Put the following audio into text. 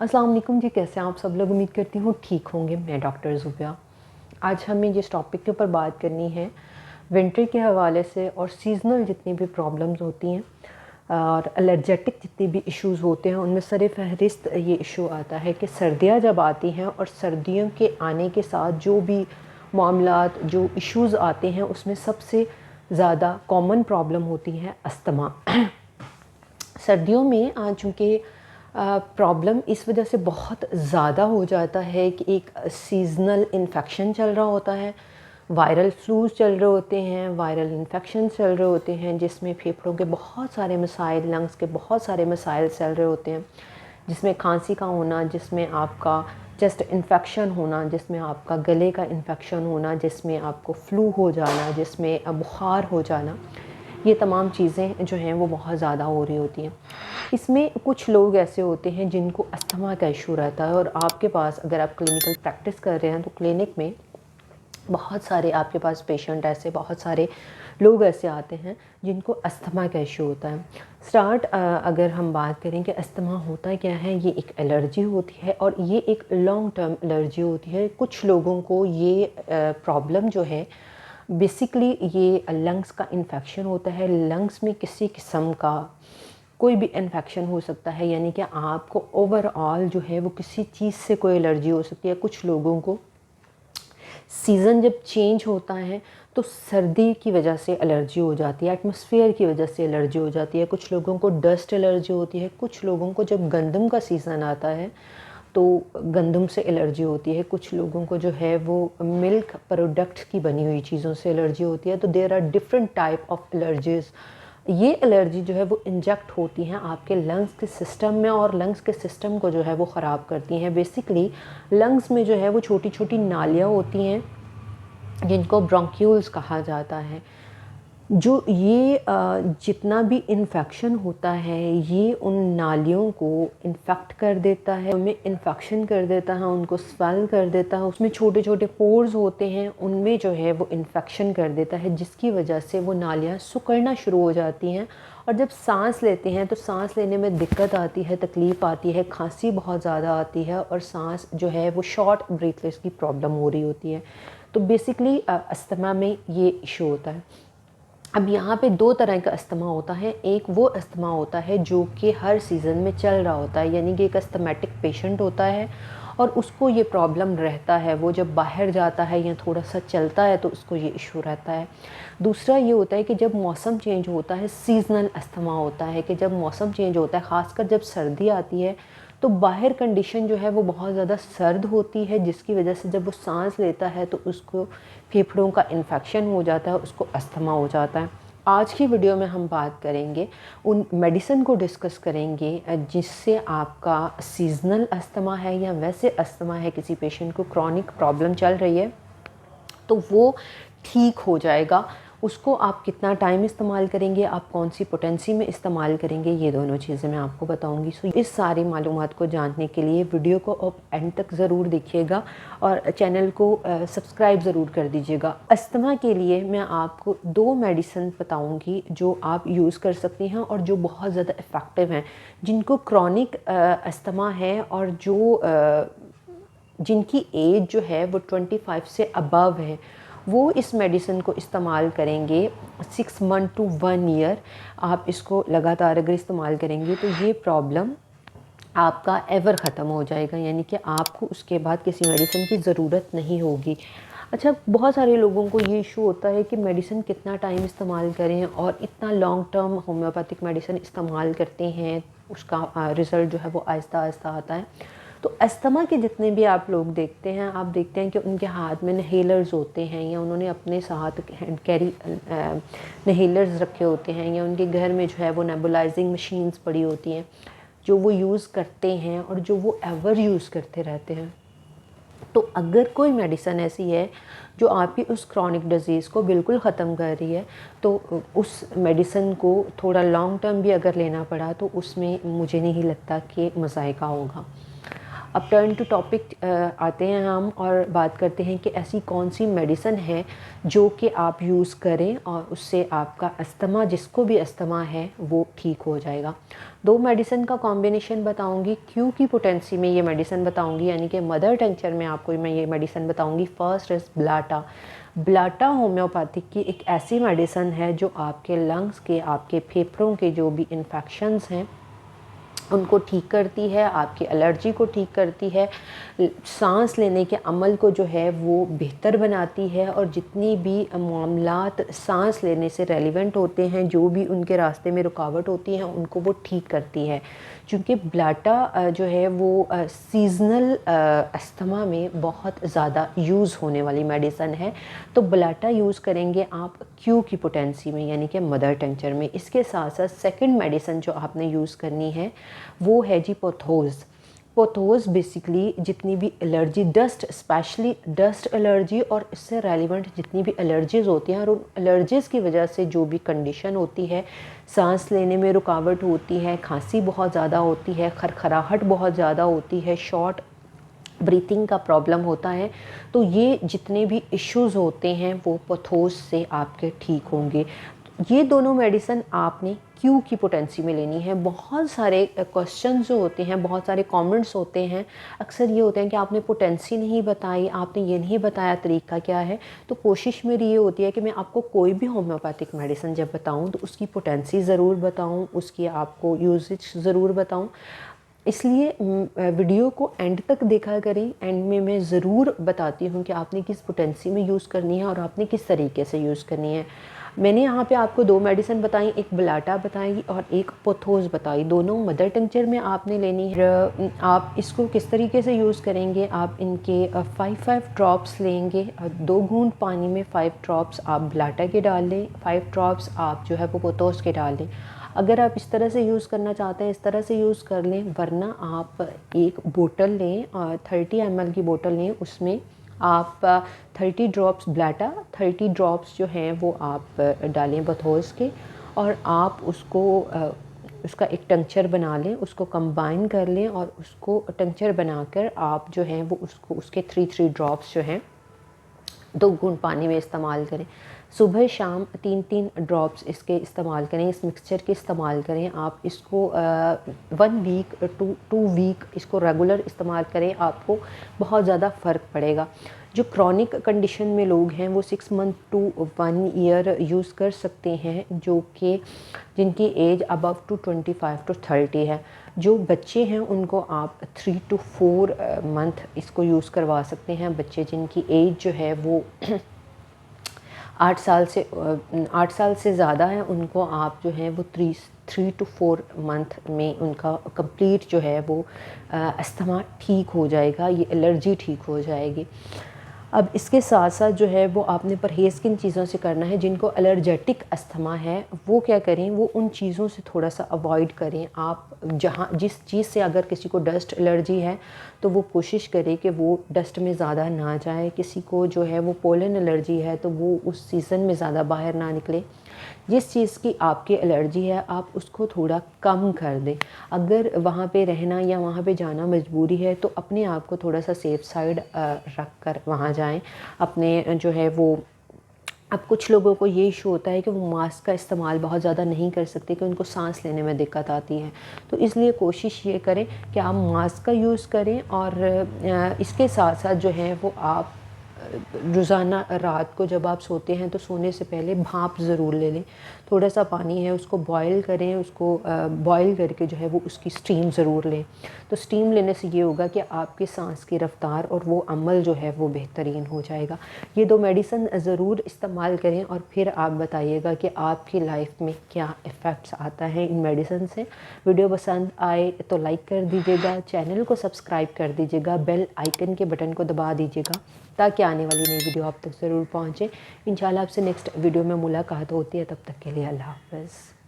अस्सलाम वालेकुम जी, कैसे हैं आप सब लोग। उम्मीद करती हूँ ठीक होंगे। मैं डॉक्टर ज़ुबिया। आज हमें जिस टॉपिक के ऊपर बात करनी है विंटर के हवाले से और सीज़नल जितनी भी प्रॉब्लम्स होती हैं और एलर्जेटिक जितने भी इश्यूज़ होते हैं, उनमें सर फहरिस्त ये इशू आता है कि सर्दियाँ जब आती हैं और सर्दियों के आने के साथ जो भी मामलात जो इश्यूज़ आते हैं उसमें सबसे ज़्यादा कॉमन प्रॉब्लम होती है अस्थमा। सर्दियों में चूँकि प्रॉब्लम इस वजह से बहुत ज़्यादा हो जाता है कि एक सीज़नल इन्फेक्शन चल रहा होता है, वायरल फ्लूज़ चल रहे होते हैं, वायरल इन्फेक्शन चल रहे होते हैं, जिसमें फेफड़ों के बहुत सारे मसाइल, लंग्स के बहुत सारे मसाइल चल रहे होते हैं, जिसमें खांसी का होना, जिसमें आपका चेस्ट इन्फेक्शन होना, जिसमें आपका गले का इन्फेक्शन होना, जिसमें आपको फ्लू हो जाना, जिसमें बुखार हो जाना, ये तमाम चीज़ें जो हैं वो बहुत ज़्यादा हो रही होती हैं। इसमें कुछ लोग ऐसे होते हैं जिनको अस्थमा का इशू रहता है और आपके पास अगर आप क्लिनिकल प्रैक्टिस कर रहे हैं तो क्लिनिक में बहुत सारे आपके पास पेशेंट ऐसे, बहुत सारे लोग ऐसे आते हैं जिनको अस्थमा का इशू होता है। अगर हम बात करें कि अस्थमा होता क्या है, ये एक एलर्जी होती है और ये एक लॉन्ग टर्म एलर्जी होती है। कुछ लोगों को ये प्रॉब्लम जो है बेसिकली ये लंग्स का इन्फेक्शन होता है। लंग्स में किसी किस्म का कोई भी इन्फेक्शन हो सकता है, यानी कि आपको ओवरऑल जो है वो किसी चीज़ से कोई एलर्जी हो सकती है। कुछ लोगों को सीज़न जब चेंज होता है तो सर्दी की वजह से एलर्जी हो जाती है, एटमॉस्फेयर की वजह से एलर्जी हो जाती है। कुछ लोगों को डस्ट एलर्जी होती है। कुछ लोगों को जब गंदम का सीज़न आता है तो गंदम से एलर्जी होती है। कुछ लोगों को जो है वो मिल्क प्रोडक्ट की बनी हुई चीज़ों से एलर्जी होती है। तो there are different type of allergies. ये एलर्जी जो है वो इंजेक्ट होती हैं आपके लंग्स के सिस्टम में और लंग्स के सिस्टम को जो है वो ख़राब करती हैं। बेसिकली लंग्स में जो है वो छोटी छोटी नालियाँ होती हैं जिनको ब्रोंक्यूल्स कहा जाता है। जो ये जितना भी इन्फेक्शन होता है ये उन नालियों को इन्फेक्ट कर देता है, उनमें इन्फेक्शन कर देता है, उनको स्वेल कर देता है। उसमें छोटे छोटे पोर्स होते हैं, उनमें जो है वो इन्फेक्शन कर देता है, जिसकी वजह से वो नालियाँ सिकुड़ना शुरू हो जाती हैं। और जब सांस लेते हैं तो सांस लेने में दिक्कत आती है, तकलीफ़ आती है, खांसी बहुत ज़्यादा आती है और सांस जो है वो शॉर्ट ब्रीथलेस की प्रॉब्लम हो रही होती है। तो बेसिकली अस्थमा में ये इशू होता है। अब यहाँ पे दो तरह का अस्थमा होता है। एक वो अस्थमा होता है जो कि हर सीज़न में चल रहा होता है, यानी कि एक अस्थमेटिक पेशेंट होता है और उसको ये प्रॉब्लम रहता है। वो जब बाहर जाता है या थोड़ा सा चलता है तो उसको ये इशू रहता है। दूसरा ये होता है कि जब मौसम चेंज होता है, सीज़नल अस्थमा होता है कि जब मौसम चेंज होता है, ख़ासकर जब सर्दी आती है तो बाहर कंडीशन जो है वो बहुत ज़्यादा सर्द होती है, जिसकी वजह से जब वो सांस लेता है तो उसको फेफड़ों का इन्फेक्शन हो जाता है, उसको अस्थमा हो जाता है। आज की वीडियो में हम बात करेंगे, उन मेडिसिन को डिस्कस करेंगे जिससे आपका सीज़नल अस्थमा है या वैसे अस्थमा है, किसी पेशेंट को क्रॉनिक प्रॉब्लम चल रही है तो वो ठीक हो जाएगा। उसको आप कितना टाइम इस्तेमाल करेंगे, आप कौन सी पोटेंसी में इस्तेमाल करेंगे, ये दोनों चीज़ें मैं आपको बताऊंगी। सो इस सारी मालूमात को जानने के लिए वीडियो को आप एंड तक ज़रूर देखिएगा और चैनल को सब्सक्राइब ज़रूर कर दीजिएगा। अस्थमा के लिए मैं आपको दो मेडिसिन बताऊंगी जो आप यूज़ कर सकती हैं और जो बहुत ज़्यादा इफ़ेक्टिव हैं। जिनको क्रॉनिक अस्थमा है और जो जिनकी एज जो है वो 25 से अबव है, वो इस मेडिसिन को इस्तेमाल करेंगे 6 मंथ टू 1 ईयर। आप इसको लगातार अगर इस्तेमाल करेंगे तो ये प्रॉब्लम आपका एवर ख़त्म हो जाएगा, यानी कि आपको उसके बाद किसी मेडिसिन की ज़रूरत नहीं होगी। अच्छा, बहुत सारे लोगों को ये इशू होता है कि मेडिसिन कितना टाइम इस्तेमाल करें और इतना लॉन्ग टर्म होम्योपैथिक मेडिसिन इस्तेमाल करते हैं, उसका रिज़ल्ट जो है वो आहिस्ता आहिस्ता आता है। तो अस्थमा के जितने भी आप लोग देखते हैं, आप देखते हैं कि उनके हाथ में नहेलर्स होते हैं या उन्होंने अपने साथ हैंड कैरी नहेलर्स रखे होते हैं या उनके घर में जो है वो नेबुलाइजिंग मशीन्स पड़ी होती हैं जो वो यूज़ करते हैं और जो वो एवर यूज़ करते रहते हैं। तो अगर कोई मेडिसिन ऐसी है जो आपकी उस क्रॉनिक डिजीज़ को बिल्कुल ख़त्म कर रही है तो उस मेडिसिन को थोड़ा लॉन्ग टर्म भी अगर लेना पड़ा तो उसमें मुझे नहीं लगता कि मज़ायका होगा। अब टर्न टू टॉपिक आते हैं हम और बात करते हैं कि ऐसी कौन सी मेडिसिन है जो कि आप यूज़ करें और उससे आपका अस्थमा, जिसको भी अस्थमा है, वो ठीक हो जाएगा। 2 मेडिसिन का कॉम्बिनेशन बताऊंगी, क्यू की पोटेंसी में ये मेडिसिन बताऊंगी, यानी कि मदर टिंचर में आपको मैं ये मेडिसिन बताऊंगी। First is Blatta. Blatta homeopathic की एक ऐसी मेडिसिन है जो आपके लंग्स के, आपके फेफड़ों के जो भी इन्फेक्शंस हैं उनको ठीक करती है, आपकी एलर्जी को ठीक करती है, सांस लेने के अमल को जो है वो बेहतर बनाती है, और जितनी भी मामलात सांस लेने से रेलिवेंट होते हैं, जो भी उनके रास्ते में रुकावट होती हैं, उनको वो ठीक करती है। क्योंकि ब्लाटा जो है वो सीज़नल अस्थमा में बहुत ज़्यादा यूज़ होने वाली मेडिसन है, तो ब्लाटा यूज़ करेंगे आप क्यू की पोटेंसी में, यानी कि मदर टिंचर में। इसके साथ साथ सेकंड मेडिसिन जो आपने यूज़ करनी है वो है जी पोथोज़। पोथोज़ बेसिकली जितनी भी allergy, dust, specially dust allergy और इससे रेलिवेंट जितनी भी एलर्जीज़ होती हैं, और उन एलर्जीज़ की वजह से जो भी कंडीशन होती है, सांस लेने में रुकावट होती है, खांसी बहुत ज़्यादा होती है, खरखराहट बहुत ज़्यादा होती है, शॉर्ट ब्रीथिंग का प्रॉब्लम होता है, तो ये जितने भी इश्यूज़ होते हैं वो पोथोज़ से आपके ठीक होंगे। ये दोनों मेडिसिन आपने क्यू की पोटेंसी में लेनी है। बहुत सारे क्वेश्चन जो होते हैं, बहुत सारे कमेंट्स होते हैं, अक्सर ये होते हैं कि आपने पोटेंसी नहीं बताई, आपने ये नहीं बताया तरीका क्या है। तो कोशिश मेरी ये होती है कि मैं आपको कोई भी होम्योपैथिक मेडिसिन जब बताऊं तो उसकी पोटेंसी ज़रूर बताऊं, उसकी आपको यूजेज ज़रूर बताऊं। इसलिए वीडियो को एंड तक देखा करें। एंड में मैं ज़रूर बताती हूँ कि आपने किस पोटेंसी में यूज़ करनी है और आपने किस तरीके से यूज़ करनी है। मैंने यहाँ पे आपको 2 मेडिसिन बताई, एक ब्लाटा बताई और एक पोथोज़ बताई। दोनों मदर टिंचर में आपने लेनी है। आप इसको किस तरीके से यूज़ करेंगे, आप इनके 5 ड्रॉप्स लेंगे, 2 घूंट पानी में 5 ड्रॉप्स आप ब्लाटा के डाल लें, 5 ड्रॉप्स आप जो है वो पोथोज़ के डाल लें। अगर आप इस तरह से यूज़ करना चाहते हैं इस तरह से यूज़ कर लें, वरना आप एक बोतल लें, 30 ml की बोतल लें, उसमें आप 30 ड्रॉप्स ब्लाटा, 30 ड्रॉप्स जो हैं वो आप डालें पोथोज़ के, और आप उसको उसका एक टंक्चर बना लें, उसको कंबाइन कर लें, और उसको टंक्चर बनाकर आप जो हैं वो उसको उसके 3 ड्रॉप्स जो हैं 2 घूंट पानी में इस्तेमाल करें। सुबह शाम 3 ड्रॉप्स इसके इस्तेमाल करें, इस मिक्सचर के इस्तेमाल करें। आप इसको 1 वीक टू वीक इसको रेगुलर इस्तेमाल करें, आपको बहुत ज़्यादा फ़र्क पड़ेगा। जो क्रॉनिक कंडीशन में लोग हैं वो 6 मंथ टू 1 ईयर यूज़ कर सकते हैं, जो कि जिनकी एज अबव टू 25 to 30 है। जो बच्चे हैं उनको आप 3 to 4 मंथ इसको यूज़ करवा सकते हैं। बच्चे जिनकी एज जो है वो 8 साल से ज़्यादा है, उनको आप जो है वो 3 to 4 मंथ में उनका कंप्लीट जो है वो अस्थमा ठीक हो जाएगा, ये एलर्जी ठीक हो जाएगी। अब इसके साथ साथ जो है वो आपने परहेज़ किन चीज़ों से करना है। जिनको एलर्जेटिक अस्थमा है वो क्या करें, वो उन चीज़ों से थोड़ा सा अवॉइड करें। आप जहाँ जिस चीज़ से अगर किसी को डस्ट एलर्जी है तो वो कोशिश करें कि वो डस्ट में ज़्यादा ना जाए। किसी को जो है वो पोलन एलर्जी है तो वो उस सीज़न में ज़्यादा बाहर ना निकले। जिस चीज़ की आपकी एलर्जी है आप उसको थोड़ा कम कर दें। अगर वहाँ पे रहना या वहाँ पे जाना मजबूरी है तो अपने आप को थोड़ा सा सेफ़ साइड रख कर वहाँ जाएं। अपने जो है वो, अब कुछ लोगों को ये इशू होता है कि वो मास्क का इस्तेमाल बहुत ज़्यादा नहीं कर सकते, कि उनको सांस लेने में दिक्कत आती है। तो इसलिए कोशिश ये करें कि आप मास्क का यूज़ करें, और इसके साथ साथ जो है वो आप रोज़ाना रात को जब आप सोते हैं तो सोने से पहले भाप ज़रूर ले लें। थोड़ा सा पानी है उसको बॉयल करें, उसको बॉयल करके जो है वो उसकी स्टीम ज़रूर लें। तो स्टीम लेने से ये होगा कि आपकी सांस की रफ़्तार और वो अमल जो है वो बेहतरीन हो जाएगा। ये 2 मेडिसिन ज़रूर इस्तेमाल करें और फिर आप बताइएगा कि आपकी लाइफ में क्या इफ़ेक्ट्स आता है इन मेडिसिन से। वीडियो पसंद आए तो लाइक कर दीजिएगा, चैनल को सब्सक्राइब कर दीजिएगा, बेल आइकन के बटन को दबा दीजिएगा ताकि आने वाली नई वीडियो आप तक ज़रूर पहुँचे। इंशाल्लाह आपसे नेक्स्ट वीडियो में मुलाकात होती है, तब तक के लिए अल्लाह हाफ़िज़।